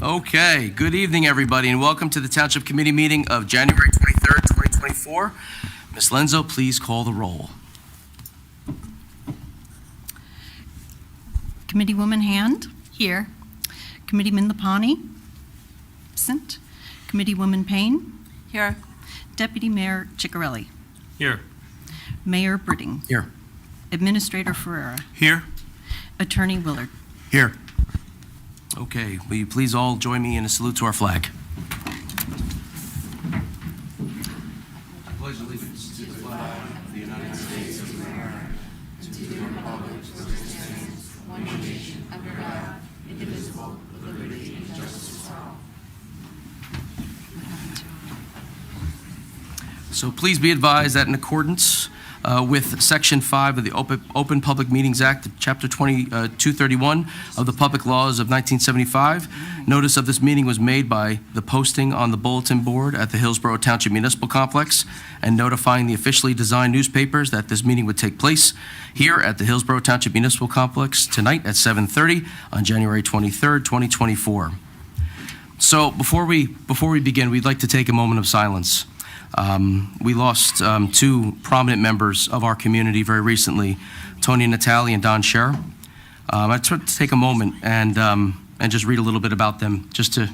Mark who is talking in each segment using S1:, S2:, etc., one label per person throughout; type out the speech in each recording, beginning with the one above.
S1: Okay, good evening, everybody, and welcome to the Township Committee meeting of January 23rd, 2024. Ms. Lenzo, please call the roll.
S2: Committeewoman Hand? Here. Committeeman Lapani? Absent. Committeewoman Payne?
S3: Here.
S2: Deputy Mayor Ciccarelli?
S4: Here.
S2: Mayor Britting?
S1: Here.
S2: Administrator Ferrera?
S4: Here.
S2: Attorney Willard?
S4: Here.
S1: Okay, will you please all join me in a salute to our flag? I pledge allegiance to the flag of the United States of America, to the republic which stands one nation under God, indivisible, with liberty and justice for all. So please be advised that in accordance with Section 5 of the Open Public Meetings Act, Chapter 231 of the Public Laws of 1975, notice of this meeting was made by the posting on the bulletin board at the Hillsborough Township Municipal Complex and notifying the officially designed newspapers that this meeting would take place here at the Hillsborough Township Municipal Complex tonight at 7:30 on January 23rd, 2024. So before we begin, we'd like to take a moment of silence. We lost two prominent members of our community very recently, Tony Natale and Don Scher. I'd like to take a moment and just read a little bit about them, just to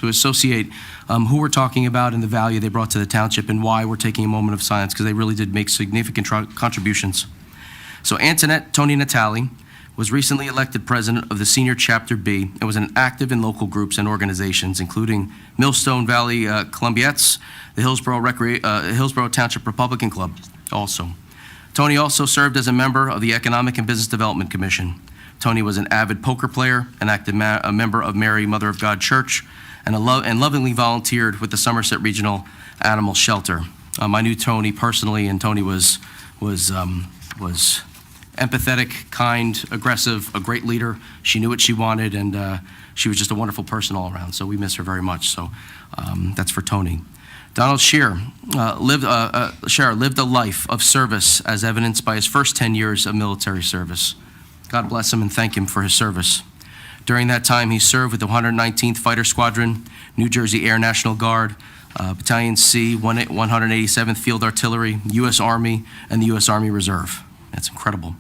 S1: associate who we're talking about and the value they brought to the township and why we're taking a moment of silence, because they really did make significant contributions. So Antoinette Tony Natale was recently elected president of the Senior Chapter B and was active in local groups and organizations, including Millstone Valley Columbiettes, the Hillsborough Township Republican Club also. Tony also served as a member of the Economic and Business Development Commission. Tony was an avid poker player, an active a member of Mary Mother of God Church, and lovingly volunteered with the Somerset Regional Animal Shelter. I knew Tony personally, and Tony was empathetic, kind, aggressive, a great leader. She knew what she wanted, and she was just a wonderful person all around, so we miss her very much. So that's for Tony. Donald Scher lived a life of service as evidenced by his first 10 years of military service. God bless him and thank him for his service. During that time, he served with the 119th Fighter Squadron, New Jersey Air National Guard, Battalion C, 187th Field Artillery, U.S. Army, and the U.S. Army Reserve. That's incredible.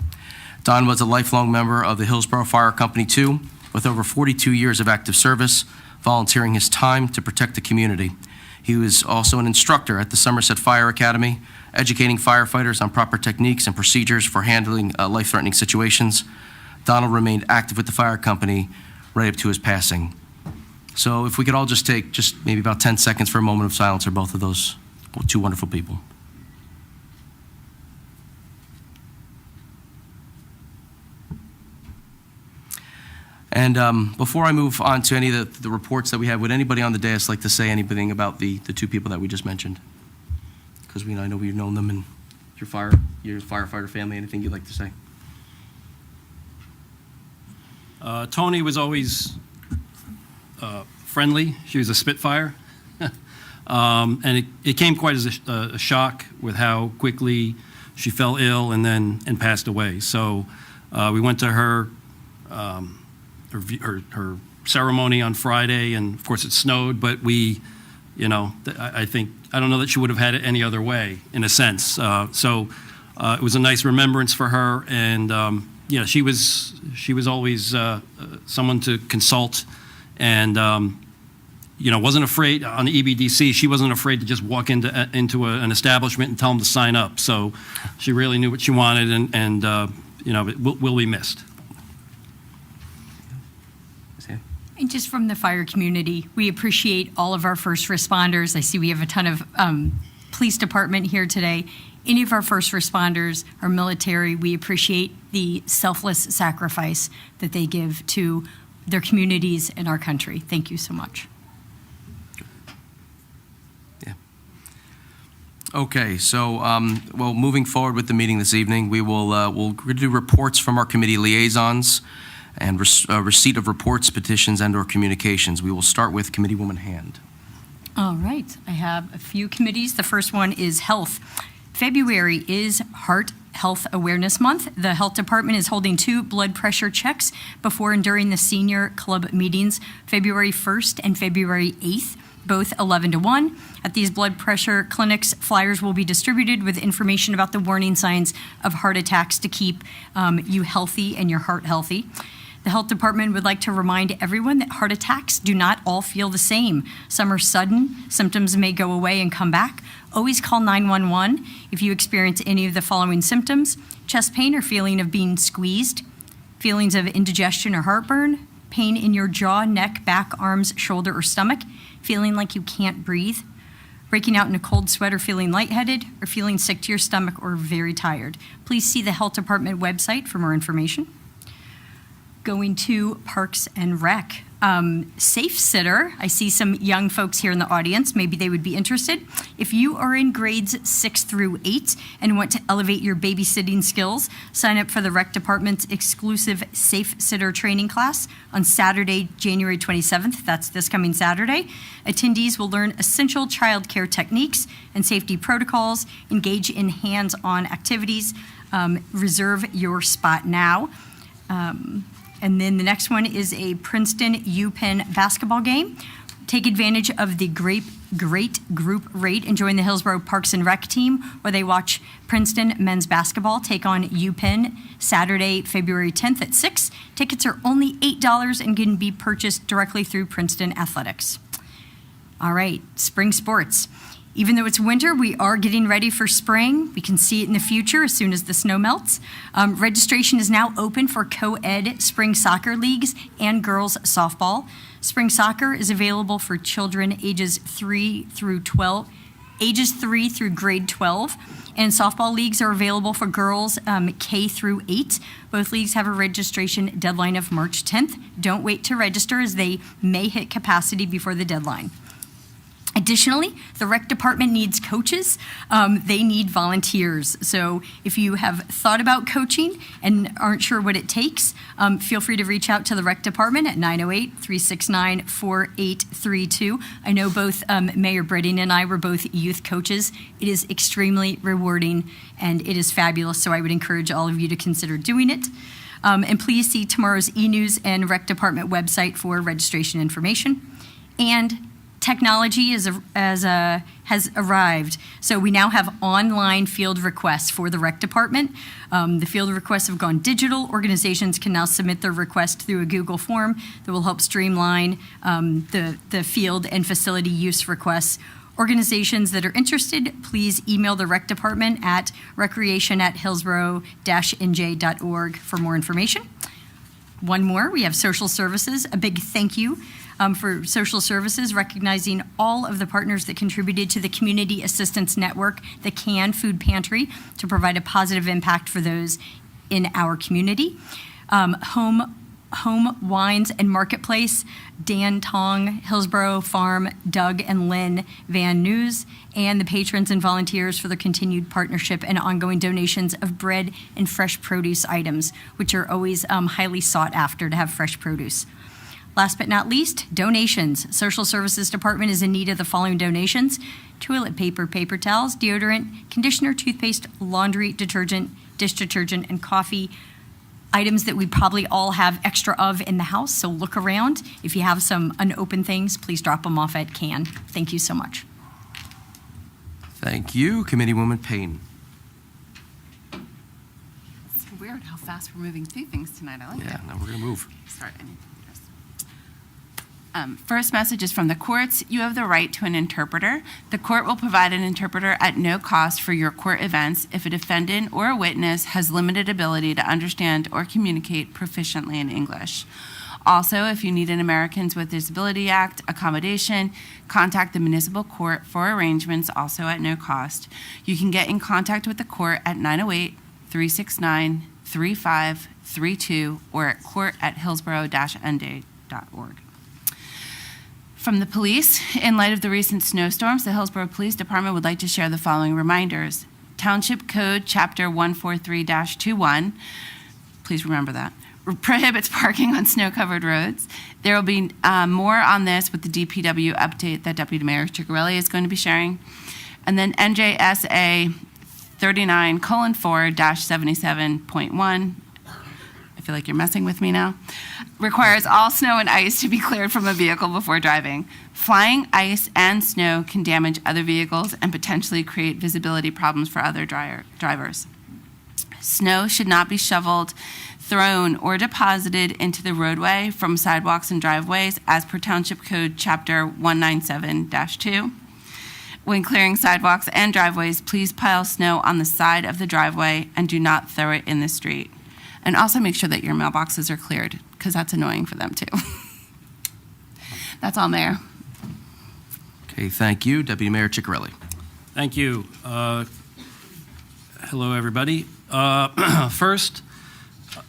S1: Don was a lifelong member of the Hillsborough Fire Company too, with over 42 years of active service, volunteering his time to protect the community. He was also an instructor at the Somerset Fire Academy, educating firefighters on proper techniques and procedures for handling life-threatening situations. Donald remained active with the fire company right up to his passing. So if we could all just take maybe about 10 seconds for a moment of silence for both of those two wonderful people. And before I move on to any of the reports that we have, would anybody on the dais like to say anything about the two people that we just mentioned? Because I know we've known them and your firefighter family. Anything you'd like to say?
S4: Tony was always friendly. She was a Spitfire. And it came quite as a shock with how quickly she fell ill and passed away. So we went to her ceremony on Friday, and of course it snowed, but I don't know that she would have had it any other way, in a sense. So it was a nice remembrance for her, and she was always someone to consult, and wasn't afraid on the EBDC. She wasn't afraid to just walk into an establishment and tell them to sign up. So she really knew what she wanted, and it will be missed.
S3: And just from the fire community, we appreciate all of our first responders. I see we have a ton of police department here today. Any of our first responders, our military, we appreciate the selfless sacrifice that they give to their communities and our country. Thank you so much.
S1: Yeah. Okay, so moving forward with the meeting this evening, we'll do reports from our committee liaisons and receipt of reports, petitions, and/or communications. We will start with Committeewoman Hand.
S3: All right. I have a few committees. The first one is Health. February is Heart Health Awareness Month. The Health Department is holding 2 blood pressure checks before and during the senior club meetings, February 1st and February 8th, both 11 to 1. At these blood pressure clinics, flyers will be distributed with information about the warning signs of heart attacks to keep you healthy and your heart healthy. The Health Department would like to remind everyone that heart attacks do not all feel the same. Some are sudden, symptoms may go away and come back. Always call 911 if you experience any of the following symptoms: chest pain or feeling of being squeezed, feelings of indigestion or heartburn, pain in your jaw, neck, back, arms, shoulder, or stomach, feeling like you can't breathe, breaking out in a cold sweat or feeling lightheaded, or feeling sick to your stomach or very tired. Please see the Health Department website for more information. Going to Parks and Rec. Safe Sitter, I see some young folks here in the audience. Maybe they would be interested. If you are in grades 6 through 8 and want to elevate your babysitting skills, sign up for the Rec Department's exclusive Safe Sitter training class on Saturday, January 27th. That's this coming Saturday. Attendees will learn essential childcare techniques and safety protocols, engage in hands-on activities, reserve your spot now. And then the next one is a Princeton UPenn basketball game. Take advantage of the great group rate and join the Hillsborough Parks and Rec team where they watch Princeton men's basketball take on UPenn Saturday, February 10th at 6. Tickets are only $8 and can be purchased directly through Princeton Athletics. All right, spring sports. Even though it's winter, we are getting ready for spring. We can see it in the future as soon as the snow melts. Registration is now open for co-ed spring soccer leagues and girls softball. Spring soccer is available for children ages 3 through grade 12. And softball leagues are available for girls K through 8. Both leagues have a registration deadline of March 10th. Don't wait to register as they may hit capacity before the deadline. Additionally, the Rec Department needs coaches. They need volunteers. So if you have thought about coaching and aren't sure what it takes, feel free to reach out to the Rec Department at 908-369-4832. I know both Mayor Britting and I were both youth coaches. It is extremely rewarding and it is fabulous. So I would encourage all of you to consider doing it. And please see tomorrow's e-news and Rec Department website for registration information. And technology has arrived. So we now have online field requests for the Rec Department. The field requests have gone digital. Organizations can now submit their request through a Google form that will help streamline the field and facility use requests. Organizations that are interested, please email the Rec Department at recreation@hillsborough-nj.org for more information. One more, we have social services. A big thank you for social services, recognizing all of the partners that contributed to the Community Assistance Network, the CAN Food Pantry, to provide a positive impact for those in our community. Home Wines and Marketplace, Dan Tong, Hillsborough Farm, Doug and Lynn Van News, and the patrons and volunteers for their continued partnership and ongoing donations of bread and fresh produce items, which are always highly sought after to have fresh produce. Last but not least, donations. Social Services Department is in need of the following donations: toilet paper, paper towels, deodorant, conditioner, toothpaste, laundry, detergent, dish detergent, and coffee. Items that we probably all have extra of in the house, so look around. If you have some unopened things, please drop them off at CAN. Thank you so much.
S1: Thank you, Committeewoman Payne.
S5: It's weird how fast we're moving through things tonight. I like
S1: Yeah,
S5: it.
S1: now we're going to move.
S5: Sorry, I need to do this. First message is from the courts. You have the right to an interpreter. The court will provide an interpreter at no cost for your court events if a defendant or a witness has limited ability to understand or communicate proficiently in English. Also, if you need an Americans with Disability Act accommodation, contact the municipal court for arrangements, also at no cost. You can get in contact with the court at 908-369-3532 or at court@hillsborough-nj.org. From the police, in light of the recent snowstorms, the Hillsborough Police Department would like to share the following reminders. Township Code Chapter 143-21, please remember that, prohibits parking on snow-covered roads. There will be more on this with the DPW update that Deputy Mayor Ciccarelli is going to be sharing. And then NJSA 39:4-77.1, I feel like you're messing with me now, requires all snow and ice to be cleared from a vehicle before driving. Flying ice and snow can damage other vehicles and potentially create visibility problems for other drivers. Snow should not be shoveled, thrown, or deposited into the roadway from sidewalks and driveways as per Township Code Chapter 197-2. When clearing sidewalks and driveways, please pile snow on the side of the driveway and do not throw it in the street. And also make sure that your mailboxes are cleared, because that's annoying for them too. That's all, Mayor.
S1: Okay, thank you. Deputy Mayor Ciccarelli.
S4: Thank you. Hello, everybody. First,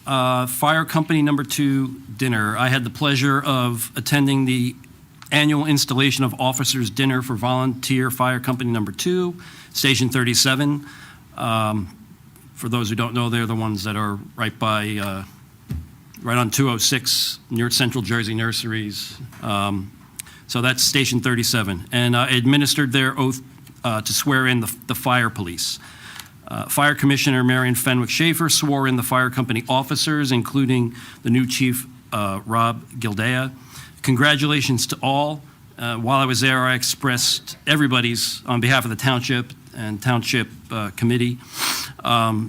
S4: Fire Company Number 2 dinner. I had the pleasure of attending the annual installation of Officers' Dinner for Volunteer Fire Company Number 2, Station 37. For those who don't know, they're the ones that are right on 206 near Central Jersey Nurseries. So that's Station 37. And I administered their oath to swear in the fire police. Fire Commissioner Marion Fenwick Schaefer swore in the fire company officers, including the new chief, Rob Gildea. Congratulations to all. While I was there, I expressed everybody's, on behalf of the Township and Township Committee, our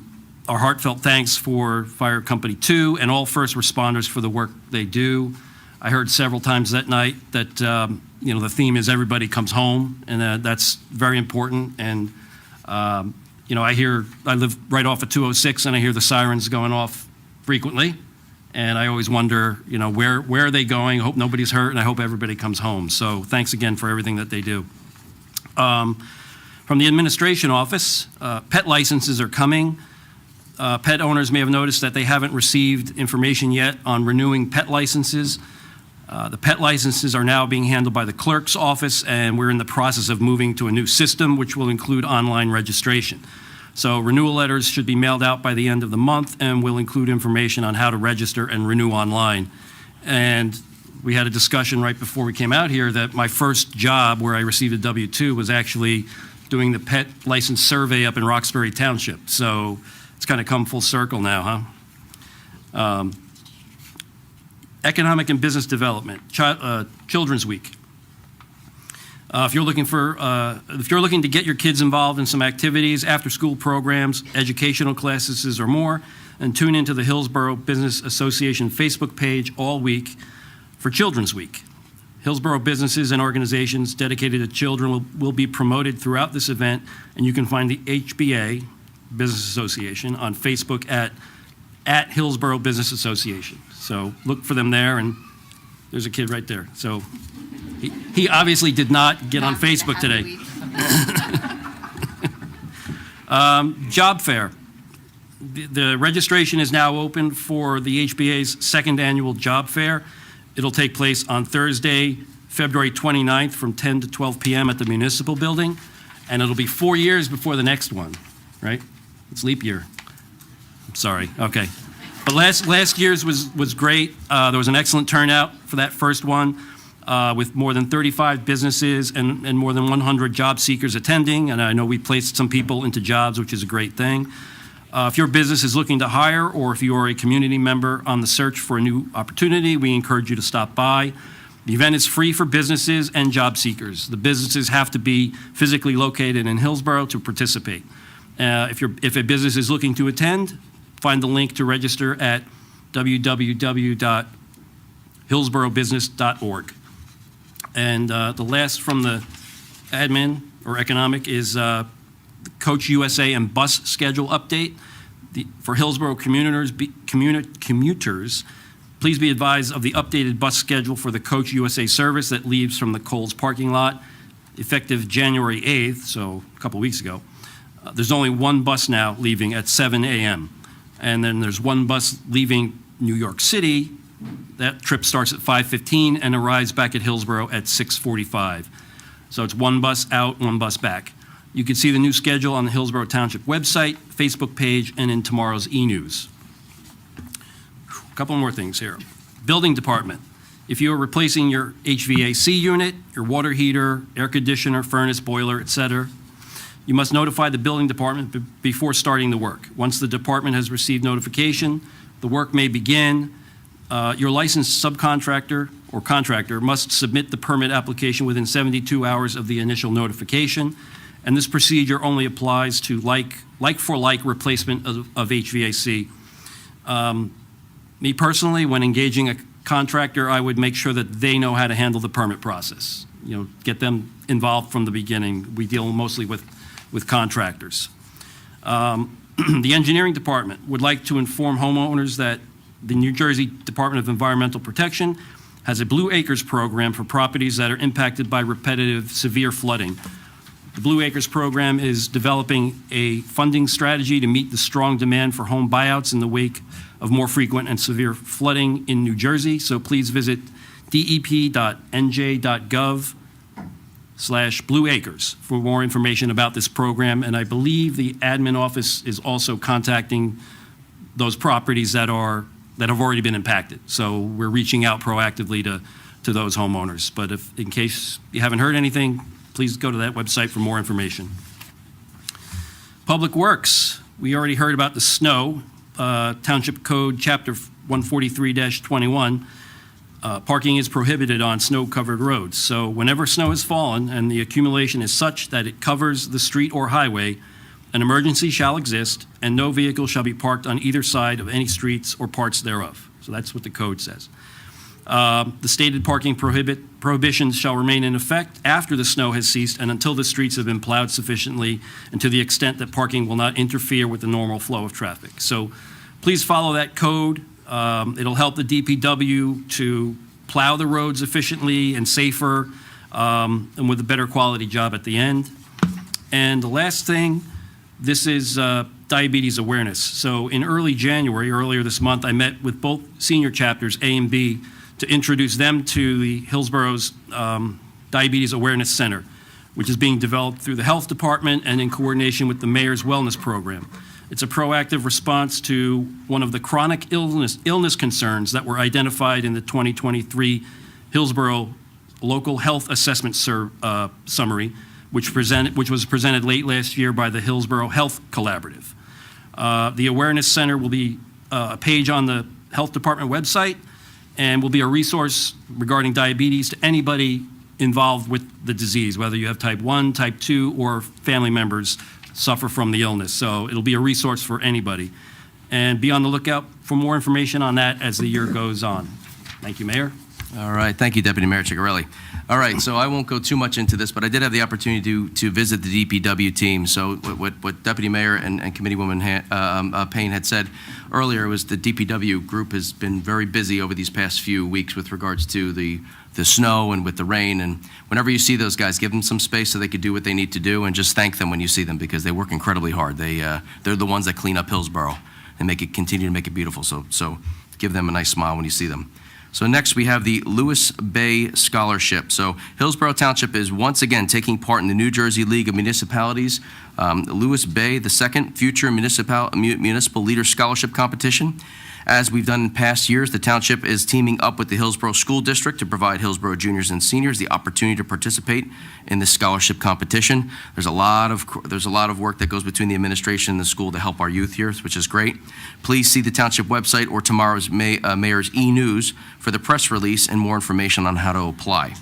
S4: heartfelt thanks for Fire Company 2 and all first responders for the work they do. I heard several times that night that, the theme is everybody comes home, and that's very important. And, I live right off of 206, and I hear the sirens going off frequently. And I always wonder, where are they going? I hope nobody's hurt, and I hope everybody comes home. So thanks again for everything that they do. From the administration office, pet licenses are coming. Pet owners may have noticed that they haven't received information yet on renewing pet licenses. The pet licenses are now being handled by the clerk's office, and we're in the process of moving to a new system, which will include online registration. So renewal letters should be mailed out by the end of the month and will include information on how to register and renew online. And we had a discussion right before we came out here that my first job where I received a W-2 was actually doing the pet license survey up in Roxbury Township. So it's kind of come full circle now, huh? Economic and Business Development, Children's Week. If you're looking to get your kids involved in some activities, after-school programs, educational classes, or more, then tune into the Hillsborough Business Association Facebook page all week for Children's Week. Hillsborough businesses and organizations dedicated to children will be promoted throughout this event, and you can find the HBA Business Association on Facebook at Hillsborough Business Association. So look for them there, and there's a kid right there. So he obviously did not get on Facebook today. Job fair. The registration is now open for the HBA's second annual job fair. It'll take place on Thursday, February 29th from 10 to 12 p.m. at the Municipal Building, and it'll be 4 years before the next one, right? It's leap year. I'm sorry. Okay. But last year's was great. There was an excellent turnout for that first one, with more than 35 businesses and more than 100 job seekers attending. And I know we placed some people into jobs, which is a great thing. If your business is looking to hire, or if you are a community member on the search for a new opportunity, we encourage you to stop by. The event is free for businesses and job seekers. The businesses have to be physically located in Hillsborough to participate. If a business is looking to attend, find the link to register at www.hillsboroughbusiness.org. And the last from the admin or economic is Coach USA and bus schedule update. For Hillsborough commuters, please be advised of the updated bus schedule for the Coach USA service that leaves from the Kohl's parking lot effective January 8th, so a couple weeks ago. There's only one bus now leaving at 7 a.m. And then there's one bus leaving New York City. That trip starts at 5:15 and arrives back at Hillsborough at 6:45. So it's one bus out, one bus back. You can see the new schedule on the Hillsborough Township website, Facebook page, and in tomorrow's e-news. A couple more things here. Building department. If you are replacing your HVAC unit, your water heater, air conditioner, furnace, boiler, etc., You must notify the building department before starting the work. Once the department has received notification, the work may begin. Your licensed subcontractor or contractor must submit the permit application within 72 hours of the initial notification, and this procedure only applies to like-for-like replacement of HVAC. Me personally, when engaging a contractor, I would make sure that they know how to handle the permit process. You know, get them involved from the beginning. We deal mostly with contractors. The engineering department would like to inform homeowners that the New Jersey Department of Environmental Protection has a Blue Acres program for properties that are impacted by repetitive severe flooding. The Blue Acres program is developing a funding strategy to meet the strong demand for home buyouts in the wake of more frequent and severe flooding in New Jersey. So please visit dep.nj.gov/Blue Acres for more information about this program. And I believe the admin office is also contacting those properties that have already been impacted. So we're reaching out proactively to those homeowners. But if, in case you haven't heard anything, please go to that website for more information. Public Works, we already heard about the snow. Township Code Chapter 143-21, parking is prohibited on snow-covered roads. So whenever snow has fallen and the accumulation is such that it covers the street or highway, an emergency shall exist, and no vehicle shall be parked on either side of any streets or parts thereof. So that's what the code says. The stated parking prohibitions shall remain in effect after the snow has ceased and until the streets have been plowed sufficiently and to the extent that parking will not interfere with the normal flow of traffic. So please follow that code. It'll help the DPW to plow the roads efficiently and safer and with a better quality job at the end. And the last thing, this is diabetes awareness. So in early January, earlier this month, I met with both senior chapters, A and B, to introduce them to the Hillsborough's Diabetes Awareness Center, which is being developed through the Health Department and in coordination with the Mayor's Wellness Program. It's a proactive response to one of the chronic illness concerns that were identified in the 2023 Hillsborough Local Health Assessment Summary, which was presented late last year by the Hillsborough Health Collaborative. The Awareness Center will be a page on the Health Department website and will be a resource regarding diabetes to anybody involved with the disease, whether you have type 1, type 2, or family members suffer from the illness. So it'll be a resource for anybody. And be on the lookout for more information on that as the year goes on. Thank you, Mayor.
S1: All right, thank you, Deputy Mayor Ciccarelli. All right, so I won't go too much into this, but I did have the opportunity to visit the DPW team. So what Deputy Mayor and Committeewoman Payne had said earlier was the DPW group has been very busy over these past few weeks with regards to the snow and with the rain. And whenever you see those guys, give them some space so they could do what they need to do, and just thank them when you see them because they work incredibly hard. They're the ones that clean up Hillsborough and continue to make it beautiful. So give them a nice smile when you see them. So next we have the Lewis Bay Scholarship. So Hillsborough Township is once again taking part in the New Jersey League of Municipalities, Lewis Bay, the second Future Municipal Leader Scholarship Competition. As we've done in past years, the township is teaming up with the Hillsborough School District to provide Hillsborough juniors and seniors the opportunity to participate in this scholarship competition. There's a lot of work that goes between the administration and the school to help our youth here, which is great. Please see the township website or tomorrow's Mayor's e-news for the press release and more information on how to apply.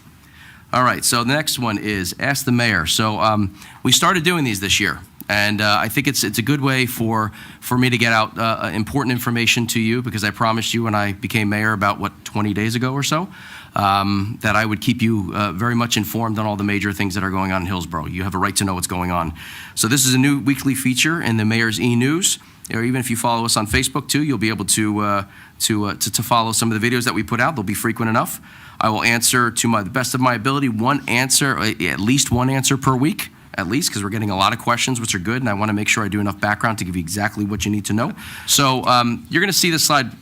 S1: All right, so the next one is Ask the Mayor. So we started doing these this year. And I think it's a good way for me to get out important information to you, because I promised you when I became mayor about, 20 days ago or so, that I would keep you very much informed on all the major things that are going on in Hillsborough. You have a right to know what's going on. So this is a new weekly feature in the Mayor's e-news. Or even if you follow us on Facebook too, you'll be able to follow some of the videos that we put out. They'll be frequent enough. I will answer to the best of my ability at least one answer per week. At least, because we're getting a lot of questions, which are good, and I want to make sure I do enough background to give you exactly what you need to know. So you're going to see this slide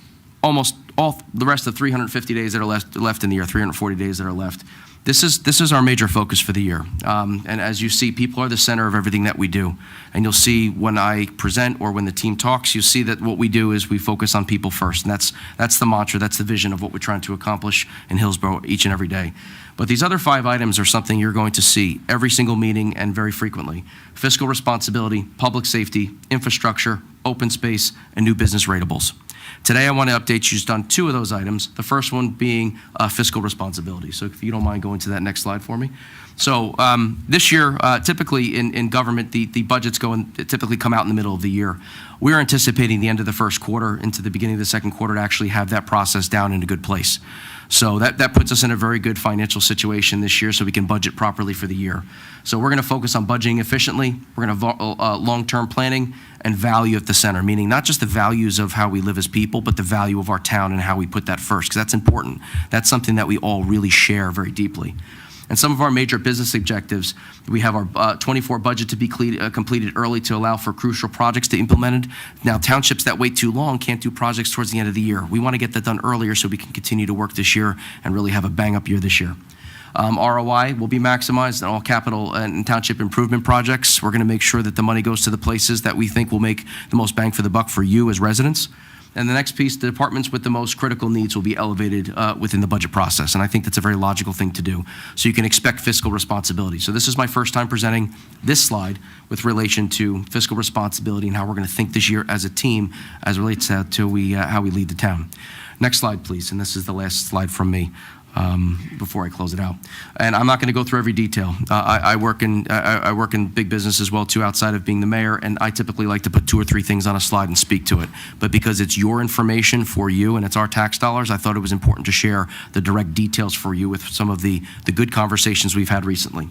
S1: almost all the rest of 350 days that are left in the year, 340 days that are left. This is our major focus for the year. And as you see, people are the center of everything that we do. And you'll see when I present or when the team talks, you'll see that what we do is we focus on people first. And that's the mantra, that's the vision of what we're trying to accomplish in Hillsborough each and every day. But these other 5 items are something you're going to see every single meeting and very frequently. Fiscal responsibility, public safety, infrastructure, open space, and new business ratables. Today, I want to update you just on 2 of those items, the first one being fiscal responsibility. So if you don't mind going to that next slide for me. So this year, typically in government, the budgets typically come out in the middle of the year. We're anticipating the end of the first quarter into the beginning of the second quarter to actually have that process down in a good place. So that puts us in a very good financial situation this year so we can budget properly for the year. So we're going to focus on budgeting efficiently. We're going to have long-term planning and value at the center, meaning not just the values of how we live as people, but the value of our town and how we put that first, because that's important. That's something that we all really share very deeply. And some of our major business objectives, we have our 24 budget to be completed early to allow for crucial projects to be implemented. Now, townships that wait too long can't do projects towards the end of the year. We want to get that done earlier so we can continue to work this year and really have a bang-up year this year. ROI will be maximized in all capital and township improvement projects. We're going to make sure that the money goes to the places that we think will make the most bang for the buck for you as residents. And the next piece, the departments with the most critical needs will be elevated within the budget process. And I think that's a very logical thing to do. So you can expect fiscal responsibility. So this is my first time presenting this slide with relation to fiscal responsibility and how we're going to think this year as a team as it relates to how we lead the town. Next slide, please. And this is the last slide from me. Before I close it out. And I'm not going to go through every detail. I work in big business as well, too, outside of being the mayor, and I typically like to put 2 or 3 things on a slide and speak to it. But because it's your information for you and it's our tax dollars, I thought it was important to share the direct details for you with some of the good conversations we've had recently.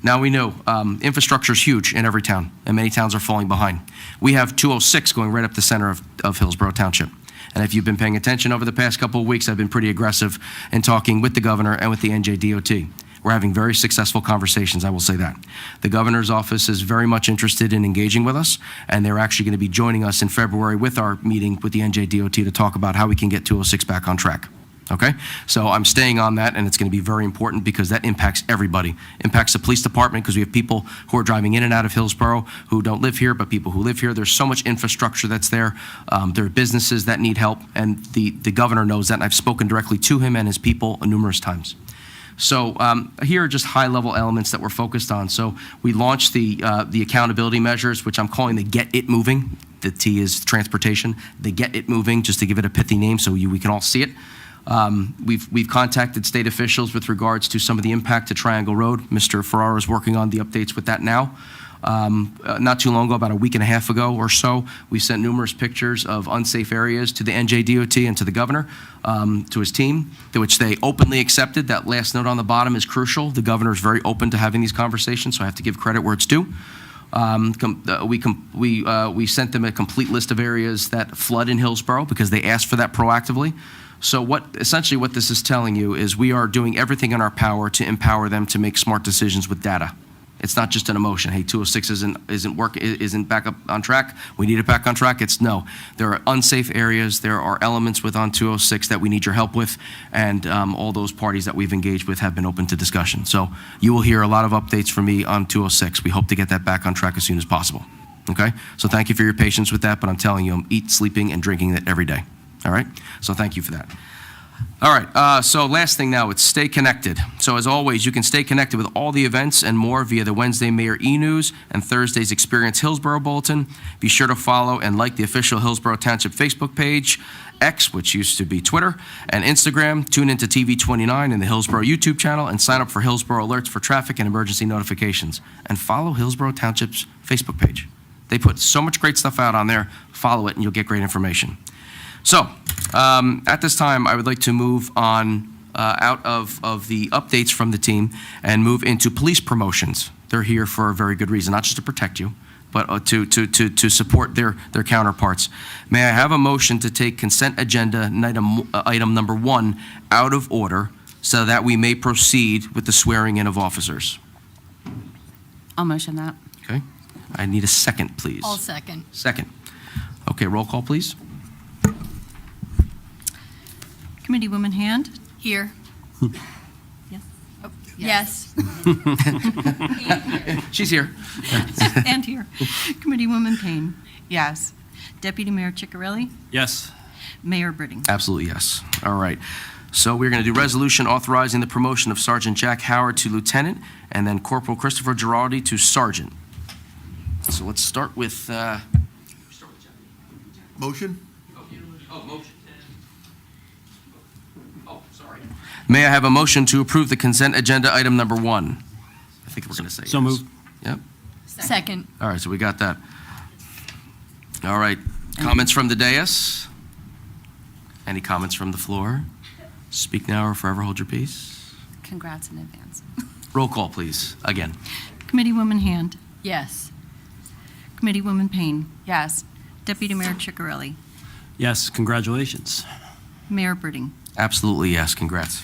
S1: Now we know infrastructure is huge in every town, and many towns are falling behind. We have 206 going right up the center of Hillsborough Township. And if you've been paying attention over the past couple of weeks, I've been pretty aggressive in talking with the governor and with the NJDOT. We're having very successful conversations, I will say that. The governor's office is very much interested in engaging with us, and they're actually going to be joining us in February with our meeting with the NJDOT to talk about how we can get 206 back on track. Okay? So I'm staying on that, and it's going to be very important because that impacts everybody. Impacts the police department because we have people who are driving in and out of Hillsborough who don't live here, but people who live here. There's so much infrastructure that's there. There are businesses that need help, and the governor knows that, and I've spoken directly to him and his people numerous times. So here are just high-level elements that we're focused on. So we launched the accountability measures, which I'm calling the Get It Moving. The T is transportation. The Get It Moving, just to give it a pithy name so we can all see it. We've contacted state officials with regards to some of the impact to Triangle Road. Mr. Ferraro is working on the updates with that now. Not too long ago, about a week and a half ago or so, we sent numerous pictures of unsafe areas to the NJDOT and to the governor, to his team, which they openly accepted. That last note on the bottom is crucial. The governor is very open to having these conversations, so I have to give credit where it's due. We sent them a complete list of areas that flood in Hillsborough because they asked for that proactively. So essentially what this is telling you is we are doing everything in our power to empower them to make smart decisions with data. It's not just an emotion. Hey, 206 isn't back up on track. We need it back on track. It's no. There are unsafe areas. There are elements on 206 that we need your help with, and all those parties that we've engaged with have been open to discussion. So you will hear a lot of updates from me on 206. We hope to get that back on track as soon as possible. Okay? So thank you for your patience with that, but I'm telling you, I'm eating, sleeping, and drinking it every day. All right? So thank you for that. All right, so last thing now, it's stay connected. So as always, you can stay connected with all the events and more via the Wednesday Mayor e-News and Thursday's Experience Hillsborough Bulletin. Be sure to follow and like the official Hillsborough Township Facebook page, X, which used to be Twitter, and Instagram. Tune into TV29 and the Hillsborough YouTube channel and sign up for Hillsborough Alerts for traffic and emergency notifications. And follow Hillsborough Township's Facebook page. They put so much great stuff out on there. Follow it and you'll get great information. So, at this time, I would like to move on out of the updates from the team and move into police promotions. They're here for a very good reason, not just to protect you, but to support their counterparts. May I have a motion to take consent agenda item number 1 out of order so that we may proceed with the swearing in of officers?
S5: I'll motion that.
S1: Okay. I need a second, please.
S3: I'll second.
S1: Second. Okay, roll call, please.
S2: Committeewoman Hand?
S3: Here.
S2: Yes.
S3: Yes.
S1: She's here.
S2: And here. Committeewoman Payne.
S5: Yes.
S2: Deputy Mayor Ciccarelli.
S4: Yes.
S2: Mayor Britting.
S1: Absolutely, yes. All right. So we're going to do resolution authorizing the promotion of Sergeant Jack Howard to lieutenant and then Corporal Christopher Giraldi to sergeant. So let's start with...
S6: Motion?
S1: Oh, motion. Oh, sorry. May I have a motion to approve the consent agenda item number 1? I think we're going to say
S4: So
S1: yes.
S4: moved.
S1: Yep.
S3: Second.
S1: All right, so we got that. All right. Comments from the dais? Any comments from the floor? Speak now or forever hold your peace.
S5: Congrats in advance.
S1: Roll call, please. Again.
S2: Committeewoman Hand.
S3: Yes.
S2: Committeewoman Payne.
S5: Yes.
S2: Deputy Mayor Ciccarelli.
S4: Yes, congratulations.
S2: Mayor Britting.
S1: Absolutely, yes. Congrats.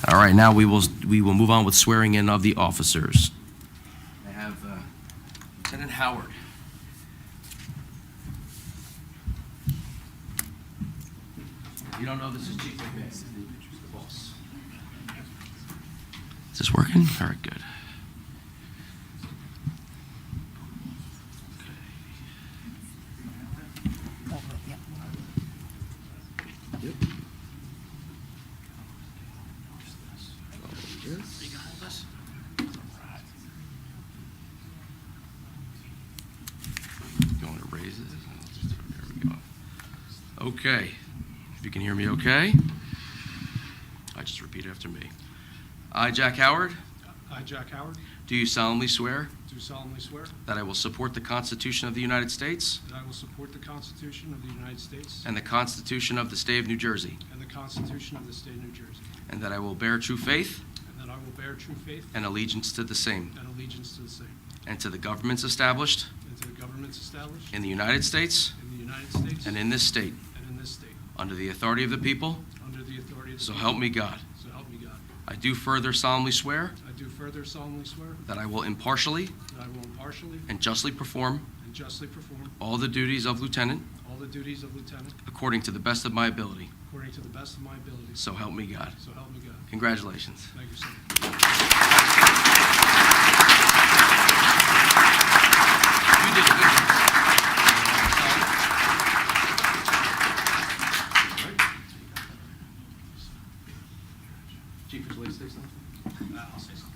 S1: All right, now we will move on with swearing in of the officers. I have Lieutenant Howard. If you don't know, this is Chief McMahon, the boss. Is this working? All right, good. Going to raise it. There we go. Okay. If you can hear me okay. I just repeat after me. I, Jack Howard,
S7: I, Jack Howard,
S1: do solemnly swear
S7: do solemnly swear
S1: that I will support the Constitution of the United States
S7: that I will support the Constitution of the United States
S1: and the Constitution of the State of New Jersey,
S7: and the Constitution of the State of New Jersey,
S1: and that I will bear true faith
S7: and that I will bear true faith
S1: and allegiance to the same,
S7: and allegiance to the same,
S1: and to the governments established
S7: and to the governments established
S1: in the United States
S7: in the United States
S1: and in this state,
S7: and in this state,
S1: under the authority of the people,
S7: under the authority of the
S1: so
S7: people.
S1: help me God.
S7: So help me God.
S1: I do further solemnly swear
S7: I do further solemnly swear
S1: that I will impartially
S7: that I will impartially
S1: and justly perform
S7: and justly perform
S1: all the duties of lieutenant
S7: all the duties of lieutenant
S1: according to the best of my ability.
S7: according to the best of my abilities.
S1: So help me God.
S7: So help me God.
S1: Congratulations.
S7: Thank you, sir.
S1: You did a good job. Chief, would you like to say something?
S7: I'll say something.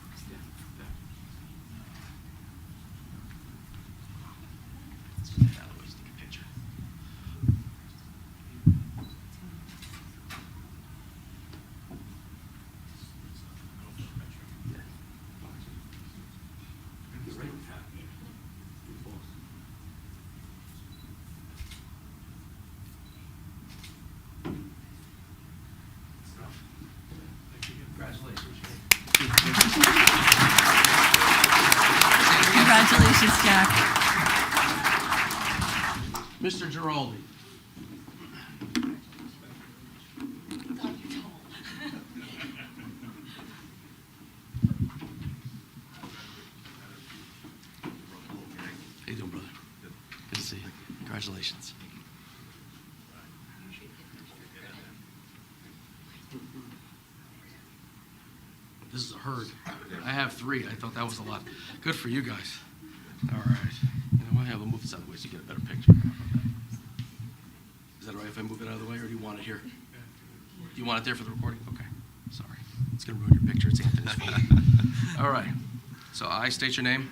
S1: Let's get that out of the way, just take a picture.
S2: Congratulations, Jack.
S1: Mr. Giraldi. How you doing, brother? Good to see you. Congratulations. This is a herd. I have 3. I thought that was a lot. Good for you guys. All right. You know what? I'll move this out of the way so you get a better picture. Is that all right if I move it out of the way, or do you want it here? Do you want it there for the recording? Okay. Sorry. It's going to ruin your picture. It's Anthony's fault. All right. So I state your name.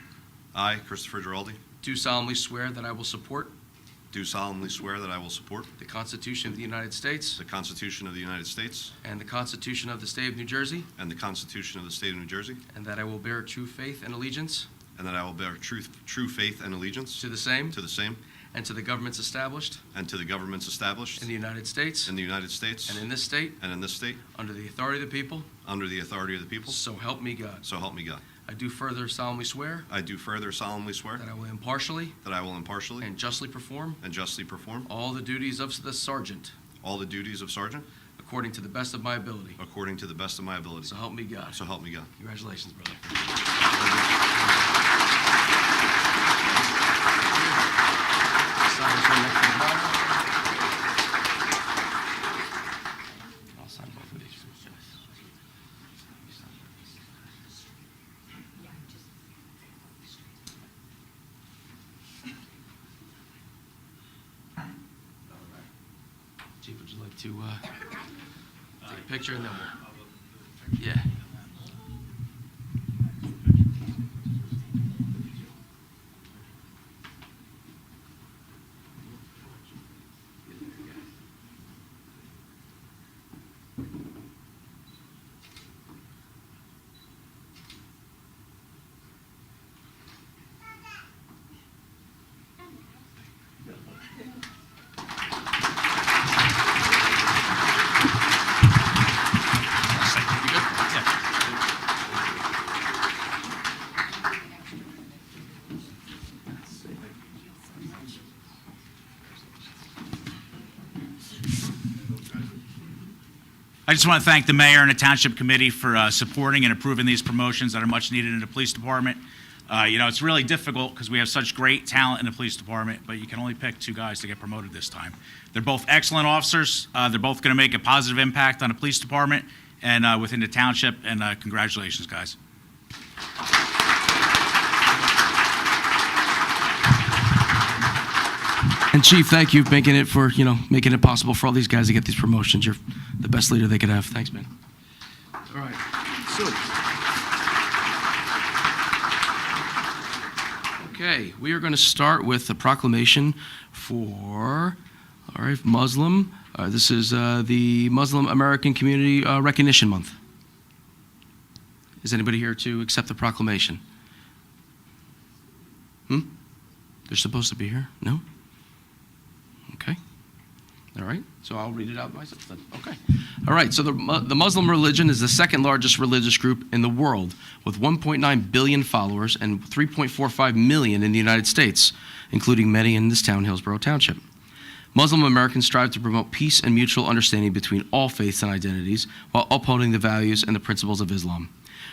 S8: I, Christopher Giraldi,
S1: Do solemnly swear that I will support
S8: do solemnly swear that I will support
S1: the Constitution of the United States
S8: the Constitution of the United States
S1: and the Constitution of the State of New Jersey,
S8: and the Constitution of the State of New Jersey,
S1: and that I will bear true faith and allegiance
S8: and that I will bear true faith and allegiance
S1: to the same
S8: to the same
S1: and to the governments established
S8: and to the governments established
S1: in the United States
S8: in the United States
S1: and in this state
S8: and in this state
S1: under the authority of the people,
S8: under the authority of the people.
S1: so help me God.
S8: So help me God.
S1: I do further solemnly swear
S8: I do further solemnly swear
S1: that I will impartially
S8: that I will impartially
S1: and justly perform
S8: and justly perform
S1: all the duties of the sergeant
S8: all the duties of sergeant
S1: according to the best of my ability.
S8: according to the best of my ability.
S1: So help me God.
S8: So help me God.
S1: Congratulations, brother. Sign this one next to the Bible. I'll sign both of these for you guys. Chief, would you like to take a picture and then we'll... Yeah.
S6: I just want to thank the mayor and the township committee for supporting and approving these promotions that are much needed in the police department. It's really difficult because we have such great talent in the police department, but you can only pick 2 guys to get promoted this time. They're both excellent officers. They're both going to make a positive impact on the police department and within the township, and congratulations, guys.
S1: And Chief, thank you for making it possible for all these guys to get these promotions. You're the best leader they could have. Thanks, man. All right. Okay, we are going to start with the proclamation for, Muslim. This is the Muslim American Community Recognition Month. Is anybody here to accept the proclamation? They're supposed to be here? No? Okay. All right. So I'll read it out myself then. Okay. All right. So the Muslim religion is the second largest religious group in the world, with 1.9 billion followers and 3.45 million in the United States, including many in this town, Hillsborough Township. Muslim Americans strive to promote peace and mutual understanding between all faiths and identities while upholding the values and the principles of Islam.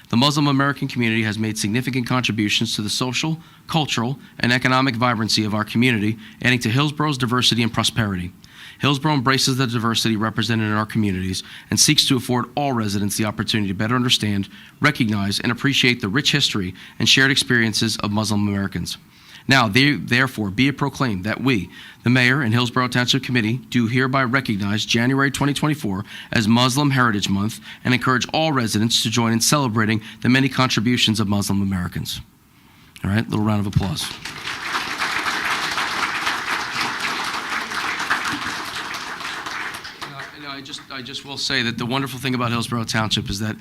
S1: The Muslim American community has made significant contributions to the social, cultural, and economic vibrancy of our community, adding to Hillsborough's diversity and prosperity. Hillsborough embraces the diversity represented in our communities and seeks to afford all residents the opportunity to better understand, recognize, and appreciate the rich history and shared experiences of Muslim Americans. Now, therefore, be it proclaimed that we, the Mayor and Hillsborough Township Committee, do hereby recognize January 2024 as Muslim Heritage Month and encourage all residents to join in celebrating the many contributions of Muslim Americans. All right, little round of applause. I just will say that the wonderful thing about Hillsborough Township is that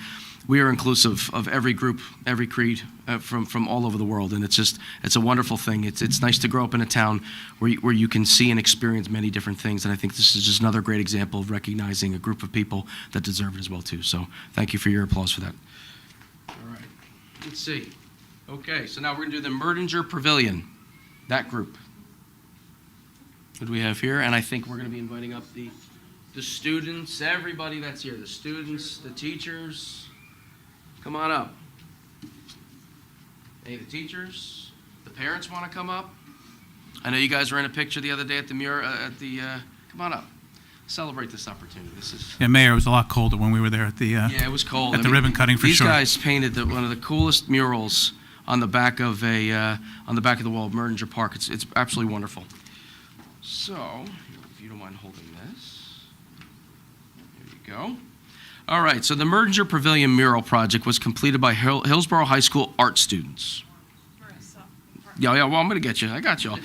S1: we are inclusive of every group, every creed from all over the world, and it's a wonderful thing. It's nice to grow up in a town where you can see and experience many different things, and I think this is just another great example of recognizing a group of people that deserve it as well too. So thank you for your applause for that. All right, let's see. Okay, so now we're going to do the Merdinger Pavilion, that group. What do we have here? And I think we're going to be inviting up the students, everybody that's here, the students, the teachers. Come on up. Hey, the teachers, the parents want to come up. I know you guys were in a picture the other day at the mural. Come on up. Celebrate this opportunity. This is.
S9: Yeah, Mayor, it was a lot colder when we were there at the.
S1: Yeah, it was cold.
S9: At the ribbon cutting for
S1: these
S9: sure.
S1: These guys painted one of the coolest murals on the back of the wall of Merdinger Park. It's absolutely wonderful. So, if you don't mind holding this. Go. All right, so the Merdinger Pavilion mural project was completed by Hillsborough High School art students. Yeah, well, I'm going to get you. I got you all.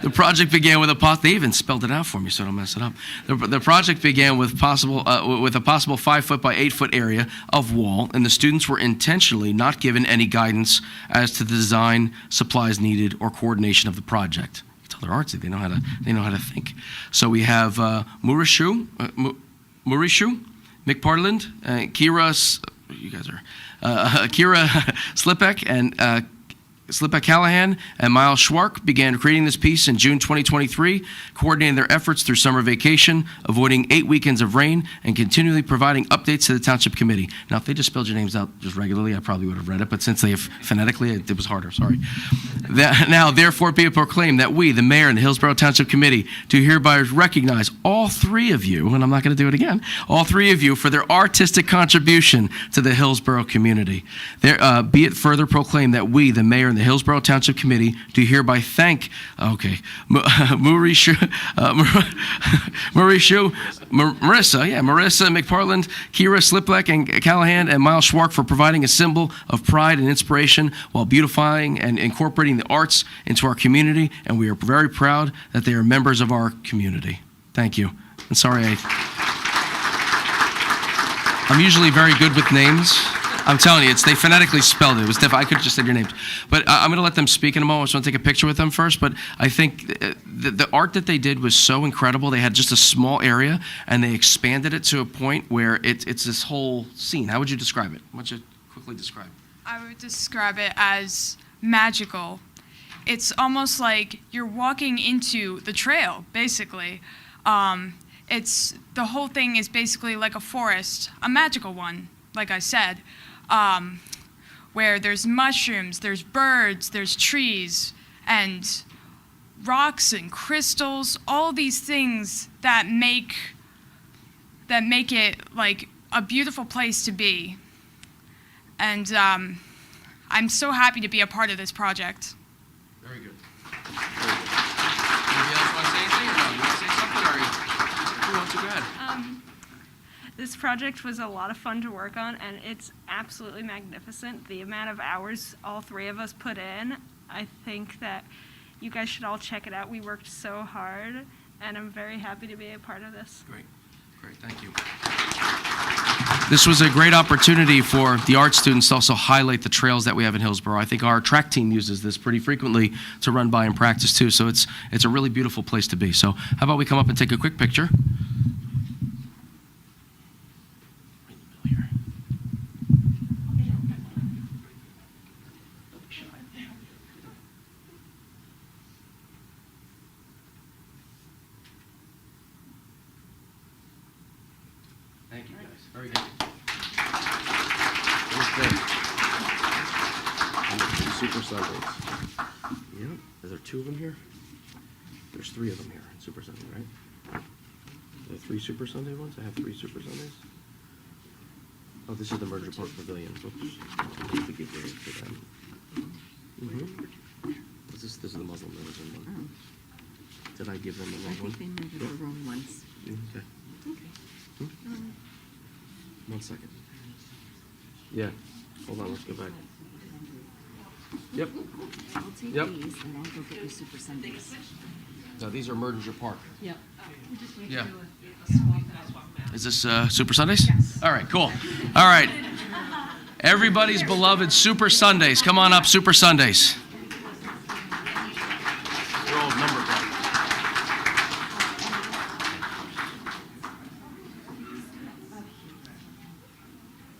S1: The project began with they even spelled it out for me so I don't mess it up. The project began with a possible 5-foot by 8-foot area of wall, and the students were intentionally not given any guidance as to the design, supplies needed, or coordination of the project. You tell they're artsy, they know how to think. So we have Maurishu, Mick Partland, Kira, you guys are, Kira Slipek and Slipek Callahan and Miles Schwark began creating this piece in June 2023, coordinating their efforts through summer vacation, avoiding 8 weekends of rain, and continually providing updates to the Township Committee. Now, if they just spelled your names out just regularly, I probably would have read it, but since they have phonetically, it was harder, sorry. Now, therefore, be it proclaimed that we, the Mayor and the Hillsborough Township Committee, do hereby recognize all 3 of you, and I'm not going to do it again, all 3 of you for their artistic contribution to the Hillsborough community. Be it further proclaimed that we, the Mayor and and the Hillsborough Township Committee do hereby thank, Marissa McParland, Kira Sliplek, and Callahan, and Miles Schwark for providing a symbol of pride and inspiration while beautifying and incorporating the arts into our community, and we are very proud that they are members of our community. Thank you. And sorry, I'm usually very good with names. I'm telling you, they phonetically spelled it. It was I could have just said your names. But I'm going to let them speak in a moment. I just want to take a picture with them first. But I think the art that they did was so incredible. They had just a small area, and they expanded it to a point where it's this whole scene. How would you describe it? Why don't you quickly describe it?
S10: I would describe it as magical. It's almost like you're walking into the trail, basically. The whole thing is basically like a forest, a magical one, like I said, where there's mushrooms, there's birds, there's trees, and rocks and crystals, all these things that make it like a beautiful place to be. And I'm so happy to be a part of this project.
S1: Very good. Anybody else want to say anything, or no? You want to say something, or who wants to go ahead?
S11: This project was a lot of fun to work on, and it's absolutely magnificent. The amount of hours all three of us put in, I think that you guys should all check it out. We worked so hard, and I'm very happy to be a part of this.
S1: Great, thank you. This was a great opportunity for the art students to also highlight the trails that we have in Hillsborough. I think our track team uses this pretty frequently to run by and practice too, so it's a really beautiful place to be. So how about we come up and take a quick picture? Thank you, guys. Very good. Super Sundays. Yep. Is there 2 of them here? There's 3 of them here in Super Sunday, right? Are there 3 Super Sunday ones? I have 3 Super Sundays. Oh, this is the Merger Park Pavilion. Oops. To give those to them. This is the Muslim religion one. Did I give them the wrong one?
S2: I think they might have the wrong ones.
S1: Okay.
S2: Okay.
S1: 1 second. Yeah. Hold on, let's go back. Yep.
S2: I'll take
S1: Yep.
S2: these, and I'll go get you Super Sundays.
S1: No, these are Merger Park.
S2: Yep.
S1: Yeah. Is this Super Sundays? Yes. All right, cool. All right. Everybody's beloved Super Sundays. Come on up, Super Sundays. They're all numbered.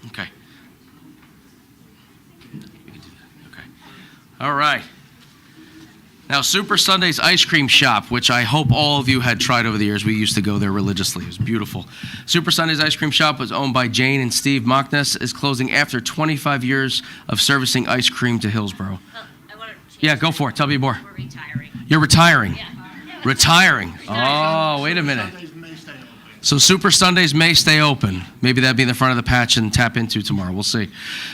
S1: Okay. We can do that. Okay. All right. Now, Super Sundays Ice Cream Shop, which I hope all of you had tried over the years. We used to go there religiously. It was beautiful. Super Sundays Ice Cream Shop was owned by Jane and Steve Mockness, is closing after 25 years of servicing ice cream to Hillsborough. Yeah, go for it. Tell me more.
S12: We're retiring.
S1: You're retiring?
S12: Yeah.
S1: Retiring. Oh, wait a minute. So Super Sundays may stay open. Maybe that'd be in the front of the patch and tap into tomorrow. We'll see.